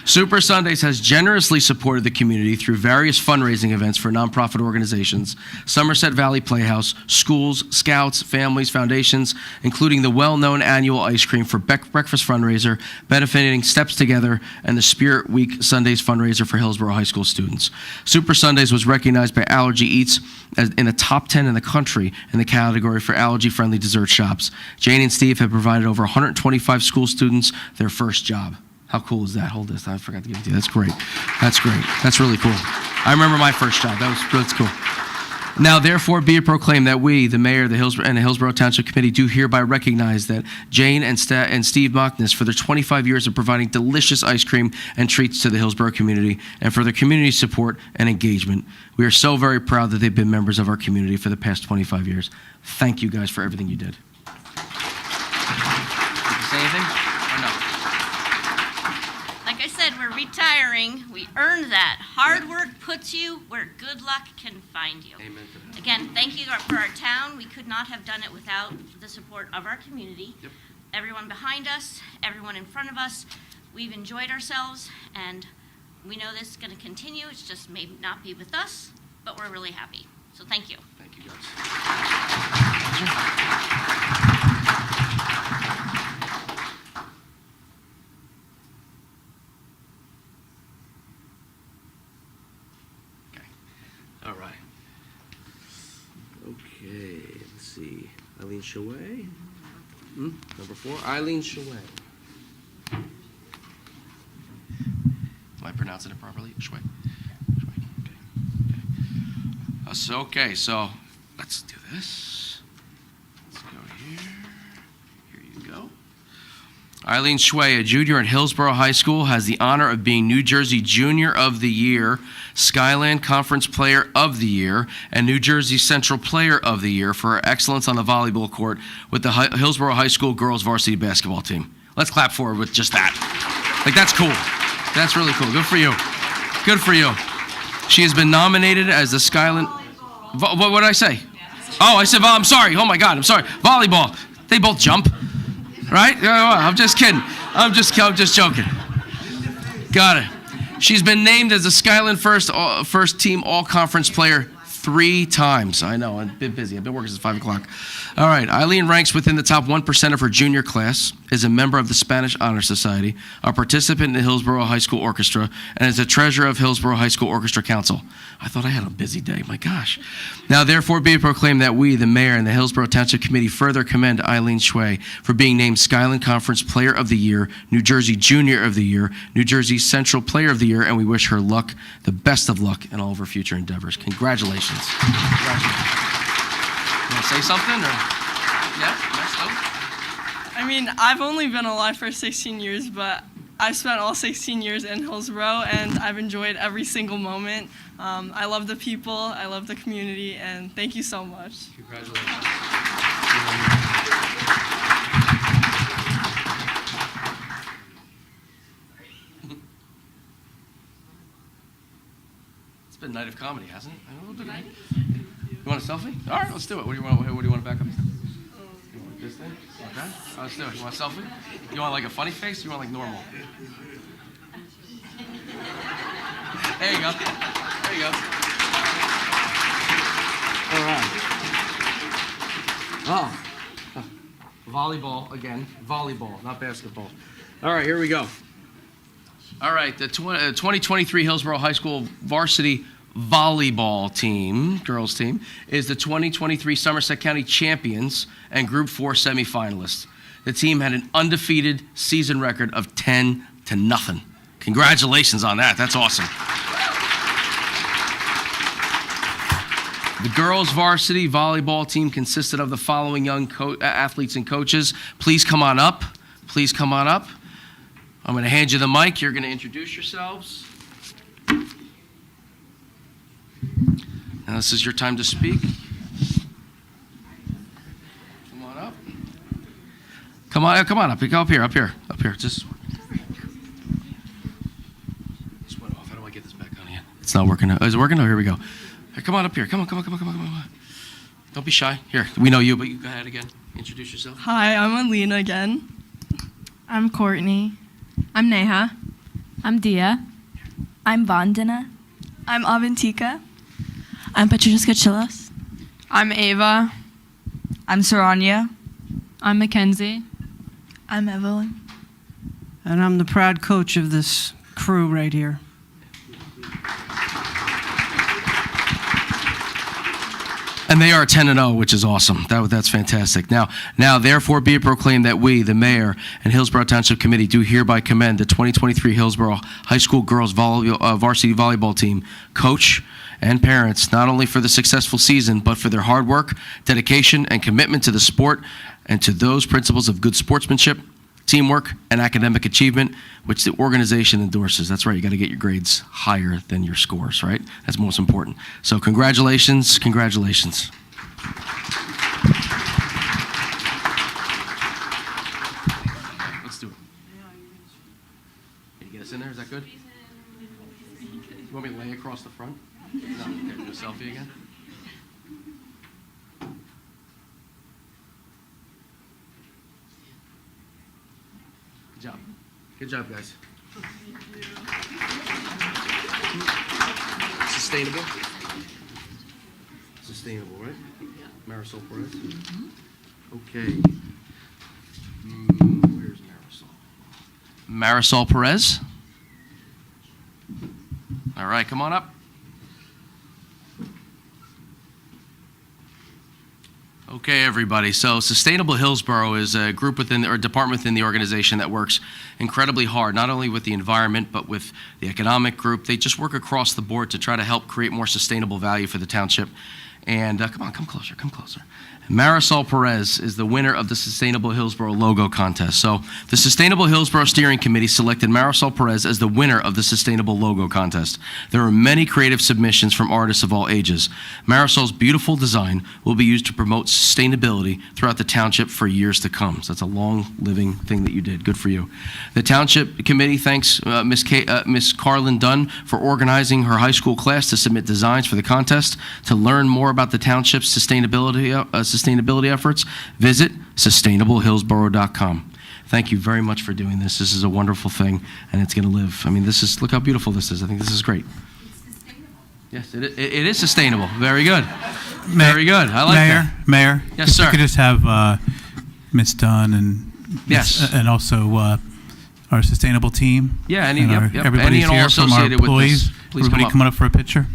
S1: Super Sundays has generously supported the community through various fundraising events for nonprofit organizations, Somerset Valley Playhouse, schools, scouts, families, foundations, including the well-known annual ice cream for breakfast fundraiser, benefiting Steps Together, and the Spirit Week Sundays fundraiser for Hillsborough High School students. Super Sundays was recognized by Allergy Eats as in the top 10 in the country in the category for allergy-friendly dessert shops. Jane and Steve have provided over 125 school students their first job. How cool is that? Hold this. I forgot to give it to you. That's great. That's great. That's really cool. I remember my first job. That's cool. Now, therefore, be it proclaimed that we, the mayor and the Hillsborough Township Committee, do hereby recognize that Jane and Steve Mockness, for their 25 years of providing delicious ice cream and treats to the Hillsborough community, and for their community support and engagement. We are so very proud that they've been members of our community for the past 25 years. Thank you guys for everything you did. Did you say anything? Or no?
S12: Like I said, we're retiring. We earned that. Hard work puts you where good luck can find you.
S1: Amen to that.
S12: Again, thank you for our town. We could not have done it without the support of our community.
S1: Yep.
S12: Everyone behind us, everyone in front of us. We've enjoyed ourselves, and we know this is going to continue. It's just may not be with us, but we're really happy. So thank you.
S1: Thank you, guys. Okay. All right. Okay, let's see. Eileen Shaway. Number 4, Eileen Shaway. Am I pronouncing it properly? Shway. Okay. So let's do this. Let's go here. Here you go. Eileen Shway, a junior at Hillsborough High School, has the honor of being New Jersey Junior of the Year, Skyland Conference Player of the Year, and New Jersey Central Player of the Year for her excellence on the volleyball court with the Hillsborough High School girls varsity basketball team. Let's clap for her with just that. Like, that's cool. That's really cool. Good for you. Good for you. She has been nominated as the Skyland... What did I say? Oh, I said, I'm sorry. Oh, my God, I'm sorry. Volleyball. They both jump. Right? I'm just kidding. I'm just joking. Got it. She's been named as the Skyland first team all-conference player 3 times. I know, I've been busy. I've been working since 5 o'clock. All right, Eileen ranks within the top 1% of her junior class, is a member of the Spanish Honor Society, a participant in the Hillsborough High School Orchestra, and is a treasurer of Hillsborough High School Orchestra Council. I thought I had a busy day, my gosh. Now, therefore, be it proclaimed that we, the mayor and the Hillsborough Township Committee, further commend Eileen Shway for being named Skyland Conference Player of the Year, New Jersey Junior of the Year, New Jersey Central Player of the Year, and we wish her luck, the best of luck in all of her future endeavors. Congratulations. Congratulations. You want to say something? Or? Yeah?
S13: I mean, I've only been alive for 16 years, but I've spent all 16 years in Hillsborough, and I've enjoyed every single moment. I love the people, I love the community, and thank you so much.
S1: Congratulations. It's been a night of comedy, hasn't it? A little bit, right? You want a selfie? All right, let's do it. What do you want to back up? You want this thing? Okay. Let's do it. You want a selfie? You want like a funny face? Or you want like normal? There you go. There you go. All right. Oh. Volleyball again. Volleyball, not basketball. All right, here we go. All right, the 2023 Hillsborough High School varsity volleyball team, girls team, is the 2023 Somerset County champions and Group 4 semifinalists. The team had an undefeated season record of 10-0. Congratulations on that. That's awesome. The girls varsity volleyball team consisted of the following young athletes and coaches. Please come on up. Please come on up. I'm going to hand you the mic. You're going to introduce yourselves. Now, this is your time to speak. Come on up. Come on up. Go up here. Just went off. How do I get this back on here? It's not working. Is it working? Oh, here we go. Here, come on up here. Come on. Don't be shy. Here, we know you, but you go ahead again. Introduce yourself.
S13: Hi, I'm Alina again.
S14: I'm Courtney. I'm Neha. I'm Dia. I'm Vandana.
S11: I'm Avantika.
S14: I'm Patricia Chilos.
S11: I'm Ava.
S14: I'm Saranya.
S11: I'm Mackenzie.
S14: I'm Evelyn.
S15: And I'm the proud coach of this crew right here.
S1: And they are 10-0, which is awesome. That's fantastic. Now, therefore, be it proclaimed that we, the mayor and Hillsborough Township Committee, do hereby commend the 2023 Hillsborough High School girls varsity volleyball team, coach, and parents, not only for the successful season, but for their hard work, dedication, and commitment to the sport, and to those principles of good sportsmanship, teamwork, and academic achievement, which the organization endorses. That's right, you got to get your grades higher than your scores, right? That's most important. So congratulations. Let's do it. Can you get us in there? Is that good? You want me to lay across the front? No, okay, do a selfie again. Good job, guys. sustainable? Sustainable, right? Marisol Perez? Okay. Where's Marisol? Marisol Perez? All right, come on up. Okay, everybody. So Sustainable Hillsborough is a group within, or department within the organization that works incredibly hard, not only with the environment, but with the economic group. They just work across the board to try to help create more sustainable value for the township. And come on, come closer, come closer. Marisol Perez is the winner of the Sustainable Hillsborough logo contest. So the Sustainable Hillsborough Steering Committee selected Marisol Perez as the winner of the Sustainable Logo Contest. There are many creative submissions from artists of all ages. Marisol's beautiful design will be used to promote sustainability throughout the township for years to come. So that's a long-living thing that you did. Good for you. The Township Committee thanks Miss Carlin Dunn for organizing her high school class to submit designs for the contest. To learn more about the township's sustainability efforts, visit sustainablehillsborough.com. Thank you very much for doing this. This is a wonderful thing, and it's going to live. I mean, look how beautiful this is. I think this is great. It's sustainable. Yes, it is sustainable. Very good. Very good. I like that.
S9: Mayor?
S1: Yes,
S9: if
S1: sir.
S9: you could just have Ms. Dunn and
S1: Yes.
S9: and also our sustainable team.
S1: Yeah,
S9: and
S1: everybody's
S9: everybody's
S1: and all
S9: here from our
S1: associated with
S9: employees.
S1: this. Please
S9: Everybody
S1: come up.
S9: up for a picture.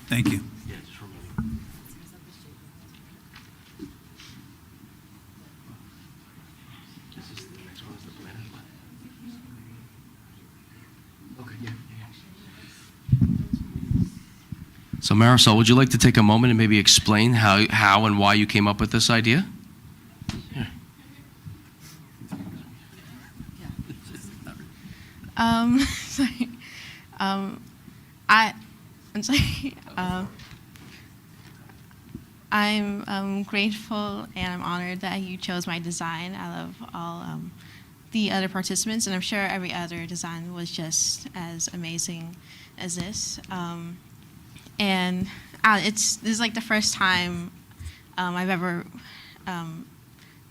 S9: Thank you.
S1: So Marisol, would you like to take a moment and maybe explain how and why you came up with this idea?
S16: Sorry. I'm sorry. I'm grateful and I'm honored that you chose my design. I love all the other participants, and I'm sure every other design was just as amazing as this. And this is like the first time I've ever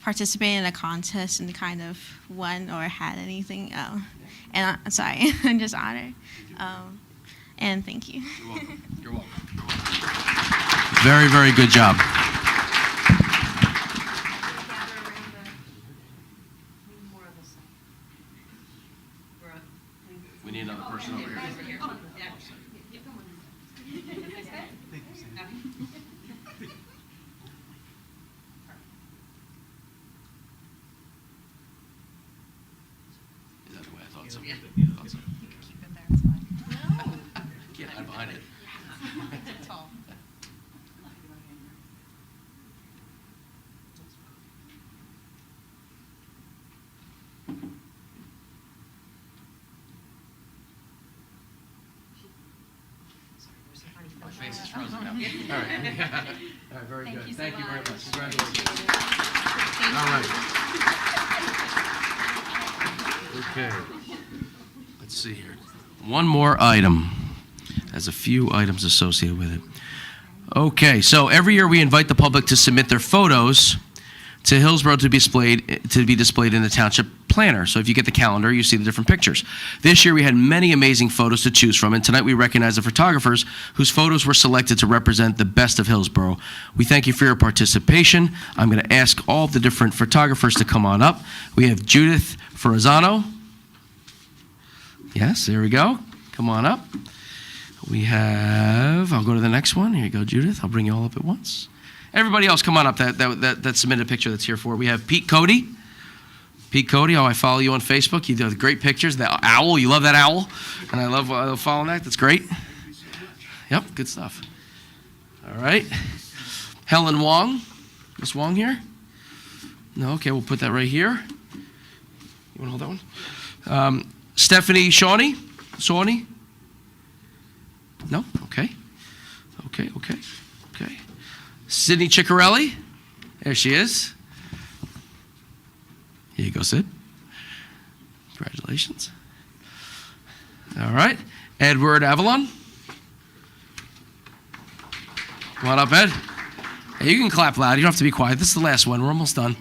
S16: participated in a contest and kind of won or had anything. And I'm sorry, I'm just honored. And thank you.
S1: You're welcome. You're welcome. Very, very good job. We need another person over here. Is that the way I thought so? I thought so.
S2: You can keep it there, it's fine.
S1: Can't hide behind it.
S2: It's tall.
S1: My face is frozen now. All right. All right, very good. Thank you very much. Congratulations. All right. Okay. Let's see here. One more item. Has a few items associated with it. Okay, so every year we invite the public to submit their photos to Hillsborough to be displayed in the township planner. So if you get the calendar, you see the different pictures. This year we had many amazing photos to choose from, and tonight we recognize the photographers whose photos were selected to represent the best of Hillsborough. We thank you for your participation. I'm going to ask all the different photographers to come on up. We have Judith Ferrazano. Yes, there we go. Come on up. We have, I'll go to the next one. Here you go, Judith. I'll bring you all up at once. Everybody else, come on up that submitted a picture that's here for. We have Pete Cody. Pete Cody, I follow you on Facebook. You do great pictures. The owl, you love that owl. And I love following that. That's great. Yep, good stuff. All right. Helen Wong. Miss Wong here? No, okay, we'll put that right here. You want to hold that one? Stephanie Shawnee? No? Okay. Okay. Sydney Ciccarelli. There she is. Here you go, Sid. Congratulations. All right. Edward Avalon. Come on up, Ed. Hey, you can clap loud. You don't have to be quiet. This is the last one. We're almost done.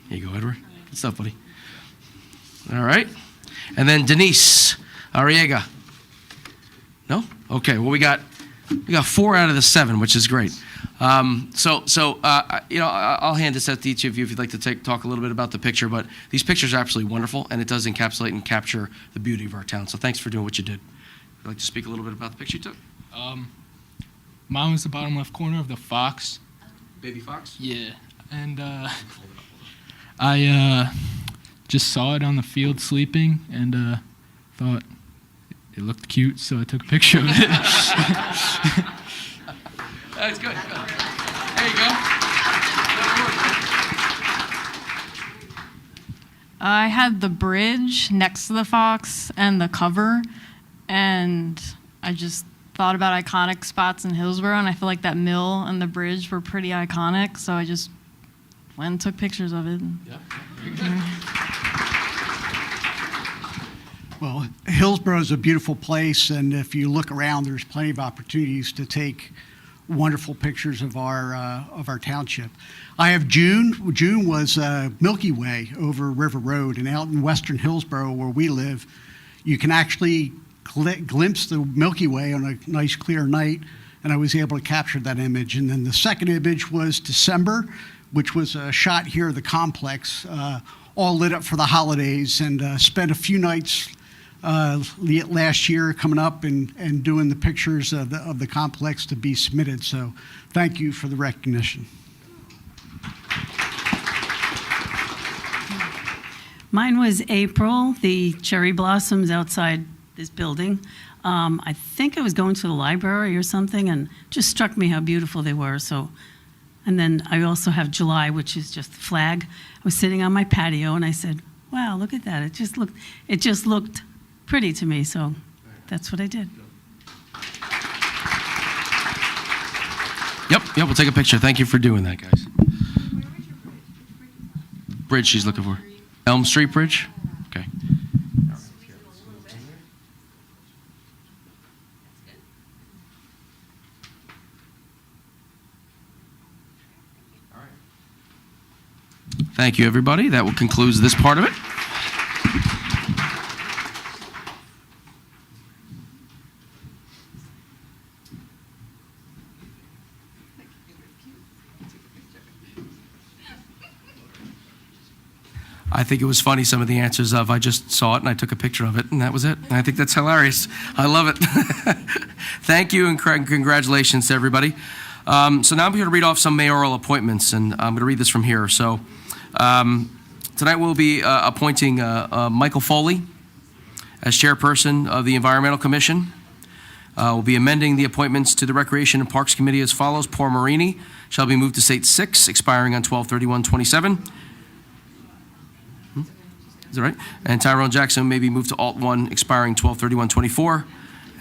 S1: Here you go, Edward. Good stuff, buddy. All right. And then Denise Arriaga? No? Okay, well, we got 4 out of the 7, which is great. I'll hand this out to each of you if you'd like to talk a little bit about the picture, but these pictures are absolutely wonderful, and it does encapsulate and capture the beauty of our town. So thanks for doing what you did. Would you like to speak a little bit about the picture you took?
S17: Mine was the bottom left corner of the fox.
S1: Baby fox?
S17: Yeah. And I just saw it on the field sleeping and thought it looked cute, so I took a picture of it.
S1: That's good. There you go.
S18: I had the bridge next to the fox and the cover, and I just thought about iconic spots in Hillsborough, and I feel like that mill and the bridge were pretty iconic, so I just went and took pictures of it.
S19: Well, Hillsborough is a beautiful place, and if you look around, there's plenty of opportunities to take wonderful pictures of our township. I have June. June was Milky Way over River Road, and out in western Hillsborough, where we live, you can actually glimpse the Milky Way on a nice clear night, and I was able to capture that image. And then the second image was December, which was a shot here of the complex, all lit up for the holidays, and spent a few nights last year coming up and doing the pictures of the complex to be submitted. So thank you for the recognition.
S20: Mine was April, the cherry blossoms outside this building. I think I was going to the library or something, and just struck me how beautiful they were. So, and then I also have July, which is just the flag. I was sitting on my patio, and I said, "Wow, look at that! It just looked pretty to me." So, that's what I did.
S1: Yep, we'll take a picture. Thank you for doing that, guys. Bridge she's looking for. Elm Street Bridge? Okay. Thank you, everybody. That will conclude this part of it. I think it was funny, some of the answers of, I just saw it and I took a picture of it, and that was it. And I think that's hilarious. I love it. Thank you, and congratulations to everybody. So now I'm here to read off some mayoral appointments, and I'm going to read this from here. So tonight we'll be appointing Michael Foley as chairperson of the Environmental Commission. We'll be amending the appointments to the Recreation and Parks Committee as follows. Paul Marini shall be moved to State 6, expiring on 12/31/27. Is that right? And Tyrone Jackson may be moved to Alt 1, expiring 12/31/24.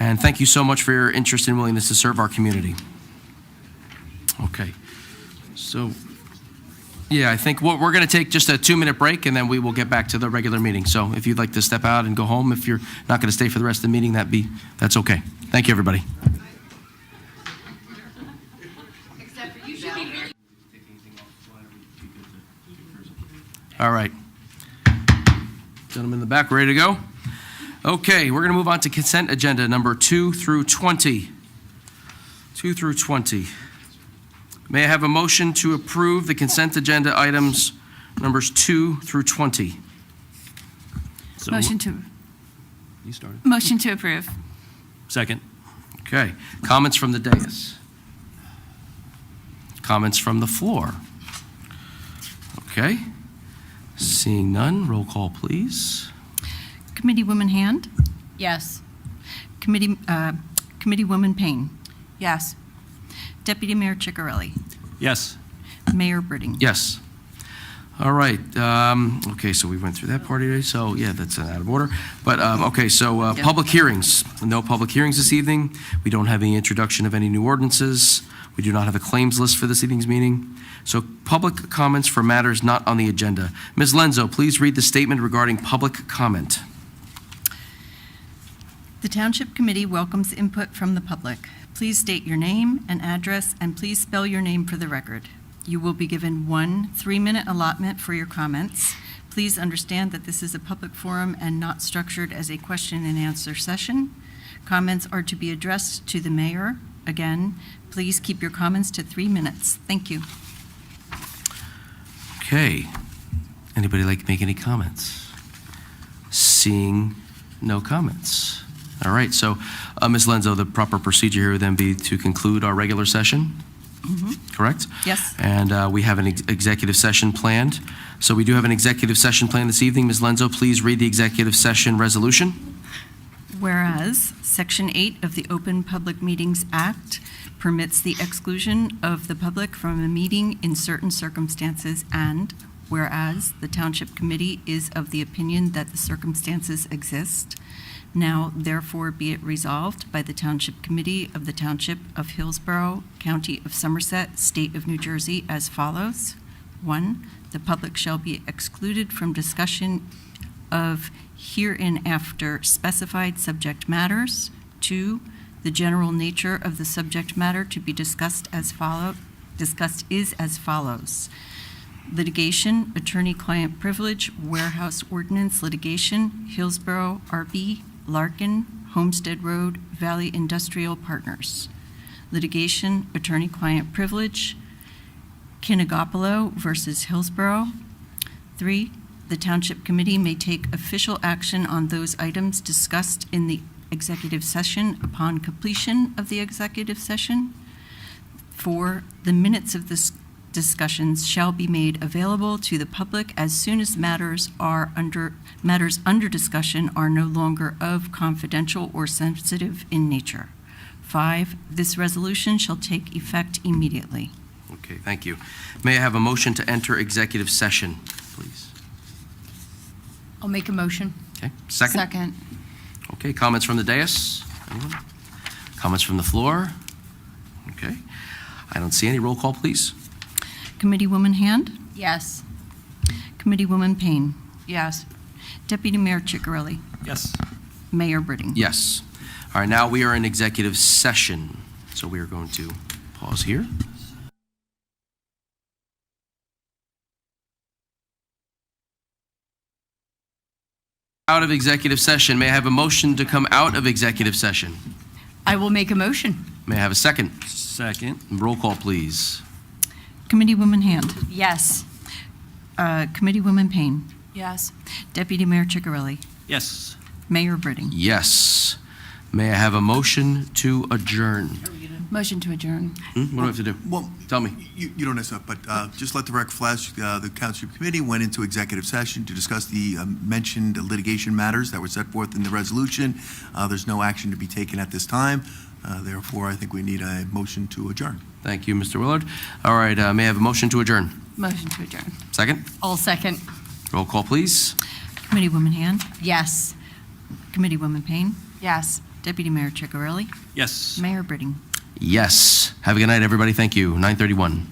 S1: And thank you so much for your interest and willingness to serve our community. Okay. So, yeah, I think we're going to take just a 2-minute break, and then we will get back to the regular meeting. So if you'd like to step out and go home, if you're not going to stay for the rest of the meeting, that's okay. Thank you, everybody. All right. Gentlemen in the back, ready to go? Okay, we're going to move on to consent agenda number 2 through 20. 2 through 20. May I have a motion to approve the consent agenda items numbers 2 through 20? So,
S5: Motion to
S1: you started.
S5: Motion to approve.
S4: Second.
S1: Okay. Comments from the dais? Comments from the floor? Okay. Seeing none, roll call, please.
S2: Committeewoman Hand?
S3: Yes.
S2: Committeewoman Payne?
S5: Yes.
S2: Deputy Mayor Ciccarelli?
S4: Yes.
S2: Mayor Britting?
S1: Yes. All right. Okay, so we went through that part today. So, yeah, that's out of order. But, okay, so public hearings. No public hearings this evening. We don't have any introduction of any new ordinances. We do not have a claims list for this evening's meeting. So, public comments for matters not on the agenda. Ms. Lenzo, please read the statement regarding public comment.
S2: The Township Committee welcomes input from the public. Please state your name and address, and please spell your name for the record. You will be given 1 3-minute allotment for your comments. Please understand that this is a public forum and not structured as a question and answer session. Comments are to be addressed to the mayor. Again, please keep your comments to 3 minutes. Thank you.
S1: Okay. Anybody like to make any comments? Seeing no comments. All right, so Ms. Lenzo, the proper procedure here would then be to conclude our regular session, correct?
S2: Yes.
S1: And we have an executive session planned. So we do have an executive session planned this evening. Ms. Lenzo, please read the executive session resolution.
S2: Whereas Section 8 of the Open Public Meetings Act permits the exclusion of the public from a meeting in certain circumstances, and whereas the Township Committee is of the opinion that the circumstances exist, now therefore be it resolved by the Township Committee of the Township of Hillsborough, County of Somerset, State of New Jersey as follows. 1, the public shall be excluded from discussion of hereinafter specified subject matters. 2, the general nature of the subject matter to be discussed is as follows. Litigation, attorney-client privilege, warehouse ordinance litigation, Hillsborough, RB, Larkin, Homestead Road, Valley Industrial Partners. Litigation, attorney-client privilege, Kinagopolo versus Hillsborough. 3, the Township Committee may take official action on those items discussed in the executive session upon completion of the executive session. 4, the minutes of this discussions shall be made available to the public as soon as matters under discussion are no longer of confidential or sensitive in nature. 5, this resolution shall take effect immediately.
S1: Okay, thank you. May I have a motion to enter executive session, please?
S3: I'll make a motion.
S1: Okay, second?
S5: Second.
S1: Okay, comments from the dais? Anyone? Comments from the floor? Okay. I don't see any. Roll call, please.
S2: Committeewoman Hand?
S3: Yes.
S2: Committeewoman Payne?
S5: Yes.
S2: Deputy Mayor Ciccarelli?
S4: Yes.
S2: Mayor Britting?
S1: Yes. All right, now we are in executive session. So we are going to pause here. Out of executive session. May I have a motion to come out of executive session?
S3: I will make a motion.
S1: May I have a second?
S4: Second.
S1: Roll call, please.
S2: Committeewoman Hand?
S3: Yes.
S2: Committeewoman Payne?
S5: Yes.
S2: Deputy Mayor Ciccarelli?
S4: Yes.
S2: Mayor Britting?
S1: Yes. May I have a motion to adjourn?
S5: Motion to adjourn.
S1: What do I have to do?
S21: Well,
S1: Tell me.
S21: you don't necessarily, but just let the record flash, the Township Committee went into executive session to discuss the mentioned litigation matters that were set forth in the resolution. There's no action to be taken at this time. Therefore, I think we need a motion to adjourn.
S1: Thank you, Mr. Willard. All right, may I have a motion to adjourn?
S5: Motion to adjourn.
S1: Second?
S3: All second.
S1: Roll call, please.
S2: Committeewoman Hand?
S3: Yes.
S2: Committeewoman Payne?
S5: Yes.
S2: Deputy Mayor Ciccarelli?
S4: Yes.
S2: Mayor Britting?
S1: Yes. Have a good night, everybody. Thank you. 9:31.